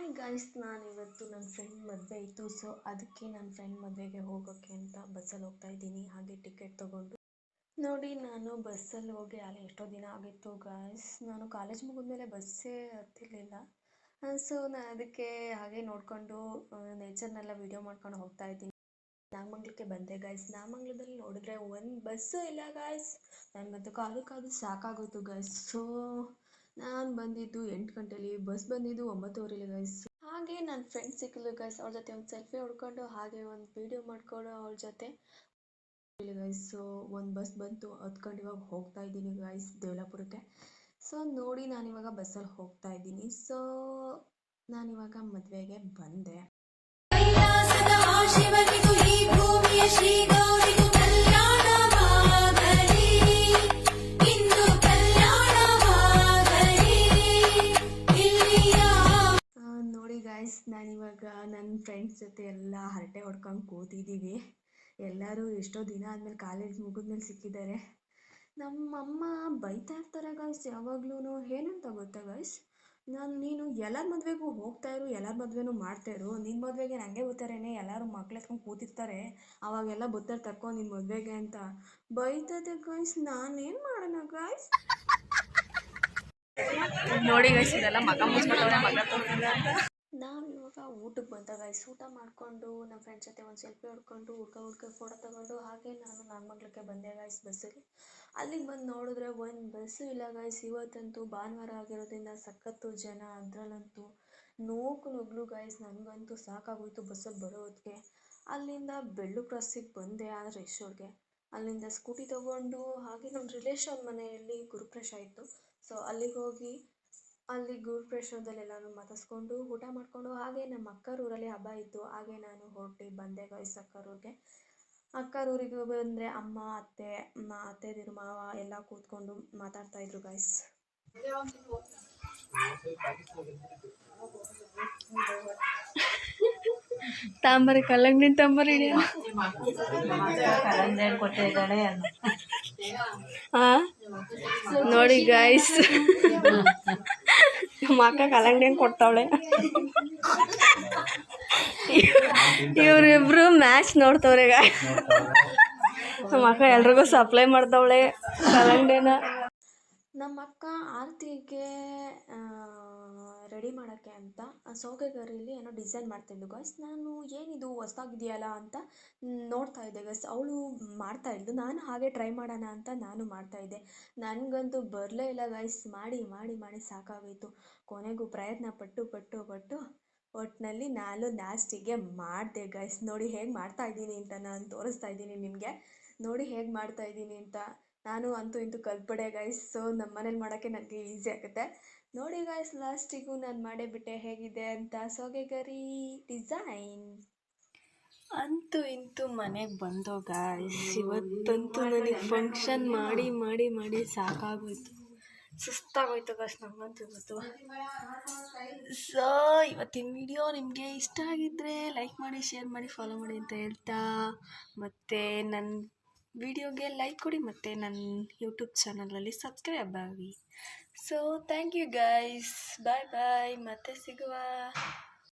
Hi guys, ನಾನಿವತ್ತು ನನ್ನ friend ಮದುವೆ ಇತ್ತು. ಸೊ ಅದಕ್ಕೆ ನನ್ನ ಫ್ರೆಂಡ್ ಮದುವೆಗೆ ಹೋಗೋಕ್ಕೆ ಅಂತ ಬಸ್ಸಲ್ಲಿ ಹೋಗ್ತಾ ಇದ್ದೀನಿ. ಹಾಗೆ ಟಿಕೆಟ್ ತೊಗೊಂಡು ನೋಡಿ, ನಾನು ಬಸ್ಸಲ್ಲಿ ಹೋಗಿ ಅಲ್ಲಿ ಎಷ್ಟೋ ದಿನ ಆಗಿತ್ತು ಗಾಯ್ಸ್. ನಾನು ಕಾಲೇಜ್ ಮುಗಿದ್ಮೇಲೆ ಬಸ್ಸೇ ಹತ್ತಿರಲಿಲ್ಲ. ಸೊ ನಾನು ಅದಕ್ಕೆ ಹಾಗೆ ನೋಡಿಕೊಂಡು ನೇಚರ್ನೆಲ್ಲ ವೀಡಿಯೋ ಮಾಡ್ಕೊಂಡು ಹೋಗ್ತಾ ಇದ್ದೀನಿ. ನಾಗಮಂಗ್ಲಕ್ಕೆ ಬಂದೆ ಗಾಯ್ಸ್. ನಾಗಮಂಗ್ಲದಲ್ಲಿ ನೋಡಿದ್ರೆ ಒಂದು ಬಸ್ಸು ಇಲ್ಲ ಗಾಯ್ಸ್. ನನಗಂತೂ ಕಾದು ಸಾಕಾಗೋಯ್ತು ಗಾಯ್ಸ್. ಸೊ ನಾನು ಬಂದಿದ್ದು 8 ಗಂಟೆಲಿ, ಬಸ್ ಬಂದಿದ್ದು 9:15 ಗಾಯ್ಸ್. ಹಾಗೆ ನನ್ನ ಫ್ರೆಂಡ್ ಸಿಕ್ಕಲು ಗಾಯ್ಸ್. ಅವ್ರ ಜೊತೆ ಒಂದು ಸೆಲ್ಫಿ ಹೊಡ್ಕೊಂಡು ಹಾಗೆ ಒಂದು ವೀಡಿಯೋ ಮಾಡ್ಕೊಂಡು ಅವಳ ಜೊತೆ ಗಾಯ್ಸ್. ಸೊ ಒಂದು ಬಸ್ ಬಂತು, ಹತ್ಕೊಂಡು ಇವಾಗ ಹೋಗ್ತಾ ಇದ್ದೀನಿ ಗಾಯ್ಸ್ ದೇವಲಾಪುರಕ್ಕೆ. ಸೊ ನೋಡಿ, ನಾನಿವಾಗ ಬಸ್ಸಲ್ಲಿ ಹೋಗ್ತಾ ಇದ್ದೀನಿ. ಸೊ ನಾನಿವಾಗ ಮದುವೆಗೆ ಬಂದೆ. ನೋಡಿ ಗಾಯ್ಸ್, ನಾನಿವಾಗ ನನ್ನ ಫ್ರೆಂಡ್ಸ್ ಜೊತೆ ಎಲ್ಲ ಹರಟೆ ಹೊಡ್ಕೊಂಡು ಕೂತಿದ್ದೀವಿ. ಎಲ್ಲರೂ ಎಷ್ಟೋ ದಿನ ಆದಮೇಲೆ ಕಾಲೇಜ್ ಮುಗಿದ್ಮೇಲೆ ಸಿಕ್ಕಿದ್ದಾರೆ. ನಮ್ಮಮ್ಮ ಬೈತಾ ಇರ್ತಾರೆ ಗಾಯ್ಸ್ ಯಾವಾಗ್ಲೂ. ಏನಂತ ಗೊತ್ತಾ ಗಾಯ್ಸ್, ನೀನು ಎಲ್ಲರ ಮದುವೆಗೂ ಹೋಗ್ತಾ ಇರು, ಎಲ್ಲರ ಮದುವೆನೂ ಮಾಡ್ತಾ ಇರು. ನಿನ್ನ ಮದುವೆಗೆ ನನಗೆ ಬರ್ತಾರೇನೆ, ಎಲ್ಲರೂ ಮಕ್ಳು ಎತ್ಕೊಂಡು ಕೂತಿರ್ತಾರೆ, ಅವಾಗೆಲ್ಲ ಬರ್ತಾರೆ ತಕ್ಕೋ ನಿನ್ನ ಮದುವೆಗೆ ಅಂತ ಬೈತದೆ ಗಾಯ್ಸ್. ನಾನೇನು ಮಾಡೋಣ ಗಾಯ್ಸ್? ನೋಡಿ ಗೈಸ್, ಇದೆಲ್ಲ ಮಗ ಮುಚ್ಕೊಂಡವ್ರೆ, ಮಗ ತೋರಿಸಿಲ್ಲ ಅಂತ. ನಾವು ಇವಾಗ ಊಟಕ್ಕೆ ಬಂದ ಗೈಸ್. ಊಟ ಮಾಡಿಕೊಂಡು ನಮ್ಮ ಫ್ರೆಂಡ್ಸ್ ಜೊತೆ ಒಂದು ಸೆಲ್ಫಿ ಹೊಡ್ಕೊಂಡು ಹುಡ್ಕ ಫೋಟೋ ತಗೊಂಡು ಹಾಗೆ ನಾನು ನಾಗಮಂಗ್ಲಕ್ಕೆ ಬಂದೆ ಗೈಸ್ ಬಸ್ಸಲ್ಲಿ. ಅಲ್ಲಿಗೆ ಬಂದು ನೋಡಿದ್ರೆ ಒಂದು ಬಸ್ಸು ಇಲ್ಲ ಗೈಸ್. ಇವತ್ತಂತೂ ಭಾನುವಾರ ಆಗಿರೋದ್ರಿಂದ ಸಖತ್ತು ಜನ, ಅದರಲ್ಲಂತೂ ನುಗ್ಲು ಗೈಸ್. ನನಗಂತೂ ಸಾಕಾಗೋಯ್ತು ಬಸ್ಸಲ್ಲಿ ಬರೋದಕ್ಕೆ. ಅಲ್ಲಿಂದ ಬೆಳ್ಳು ಕ್ರಾಸಿಗೆ ಬಂದೆ ಆ ರೆಸ್ಟೋರ್ಟ್ಗೆ. ಅಲ್ಲಿಂದ ಸ್ಕೂಟಿ ತೊಗೊಂಡು ಹಾಗೆ ನಮ್ಮ ರಿಲೇಷನ್ ಮನೆಯಲ್ಲಿ ಗುರುಪ್ರವೇಶ ಇತ್ತು. ಸೊ ಅಲ್ಲಿಗೆ ಹೋಗಿ ಅಲ್ಲಿ ಗುರುಪ್ರವೇಶದಲ್ಲೆಲ್ಲನೂ ಮಾತಾಡಿಸ್ಕೊಂಡು ಊಟ ಮಾಡಿಕೊಂಡು ಹಾಗೆ ನಮ್ಮ ಅಕ್ಕರೂರಲ್ಲಿ ಹಬ್ಬ ಇತ್ತು. ಹಾಗೆ ನಾನು ಹೊರಟು ಬಂದೆ ಗೈಸ್ ಅಕ್ಕರೂರಿಗೆ. ಅಕ್ಕರೂರಿಗೆ ಬಂದರೆ ಅಮ್ಮ, ಅತ್ತೆದಿರು, ಮಾವ ಎಲ್ಲ ಕೂತ್ಕೊಂಡು ಮಾತಾಡ್ತಾಯಿದ್ರು ಗೈಸ್. ತಾಂಬರಿ ಕಲ್ಲಂಗಡಿ ತಾಂಬರಿ ನೋಡಿ ಗಾಯ್ಸ್, ನಮ್ಮ ಅಕ್ಕ ಕಲ್ಲಂಗಡಿ ಹಂಗೆ ಕೊಡ್ತಾವಳೆ. ಇವರಿಬ್ರು ಮ್ಯಾಚ್ ನೋಡ್ತವ್ರೆ ಗಾಯ್ಸ್. ನಮ್ಮ ಅಕ್ಕ ಎಲ್ರಿಗೂ ಸಪ್ಲೈ ಮಾಡ್ತಾವಳೆ ಕಲ್ಲಂಗಡಿನ. ನಮ್ಮ ಅಕ್ಕ ಆರತಿಗೆ ರೆಡಿ ಮಾಡೋಕ್ಕೆ ಅಂತ ಸೌತೆಗರಿಲಿ ಏನೋ ಡಿಸೈನ್ ಮಾಡ್ತಾಯಿದ್ಲು ಗಾಯ್ಸ್. ನಾನು ಏನಿದು ಹೊಸ್ದಾಗಿದೆಯಲ್ಲ ಅಂತ ನೋಡ್ತಾ ಇದ್ದೆ ಗಾಯ್ಸ್. ಅವಳು ಮಾಡ್ತಾಯಿದ್ಲು, ನಾನು ಹಾಗೆ ಟ್ರೈ ಮಾಡೋಣ ಅಂತ ನಾನು ಮಾಡ್ತಾಯಿದ್ದೆ. ನನಗಂತೂ ಬರಲೇ ಇಲ್ಲ ಗಾಯ್ಸ್. ಮಾಡಿ ಸಾಕಾಗೋಯಿತು. ಕೊನೆಗೂ ಪ್ರಯತ್ನ ಪಟ್ಟು ಒಟ್ಟಿನಲ್ಲಿ ನಾನು ಲಾಸ್ಟಿಗೆ ಮಾಡಿದೆ ಗಾಯ್ಸ್. ನೋಡಿ ಹೇಗೆ ಮಾಡ್ತಾಯಿದ್ದೀನಿ ಅಂತ ನಾನು ತೋರಿಸ್ತಾ ಇದ್ದೀನಿ ನಿಮಗೆ. ನೋಡಿ ಹೇಗೆ ಮಾಡ್ತಾಯಿದ್ದೀನಿ ಅಂತ. ನಾನು ಅಂತೂ ಇಂತೂ ಕಲ್ತ್ಬಿಟ್ಟೆ ಗಾಯ್ಸ್. ಸೊ ನಮ್ಮ ಮನೇಲಿ ಮಾಡೋಕ್ಕೆ ನನಗೆ ಈಸಿ ಆಗುತ್ತೆ. ನೋಡಿ ಗಾಯ್ಸ್, ಲಾಸ್ಟಿಗೂ ನಾನು ಮಾಡೇ ಬಿಟ್ಟೆ ಹೇಗಿದೆ ಅಂತ ಸೌತೆಗರಿ ಡಿಸೈನ್. ಅಂತೂ ಇಂತೂ ಮನೆಗೆ ಬಂದೋ ಗಾಯ್ಸ್. ಇವತ್ತಂತೂ ನನಗೆ ಫಂಕ್ಷನ್ ಮಾಡಿ ಸಾಕಾಗೋಯ್ತು, ಸುಸ್ತಾಗೋಯ್ತು ಗಾಯ್ಸ್ ನನಗಂತೂ ಇವತ್ತು. ಸೊ ಇವತ್ತಿನ ವಿಡಿಯೋ ನಿಮಗೆ ಇಷ್ಟ ಆಗಿದ್ದರೆ ಲೈಕ್ ಮಾಡಿ, ಶೇರ್ ಮಾಡಿ, ಫಾಲೋ ಮಾಡಿ ಅಂತ ಹೇಳ್ತಾ, ಮತ್ತು ನನ್ನ ವಿಡಿಯೋಗೆ ಲೈಕ್ ಕೊಡಿ, ಮತ್ತು ನನ್ನ ಯೂಟ್ಯೂಬ್ ಚಾನಲಲ್ಲಿ ಸಬ್ಸ್ಕ್ರೈಬ್ ಆಗಿ. ಸೊ ಥ್ಯಾಂಕ್ ಯು ಗೈಸ್, ಬಾಯ್, ಮತ್ತೆ ಸಿಗುವ.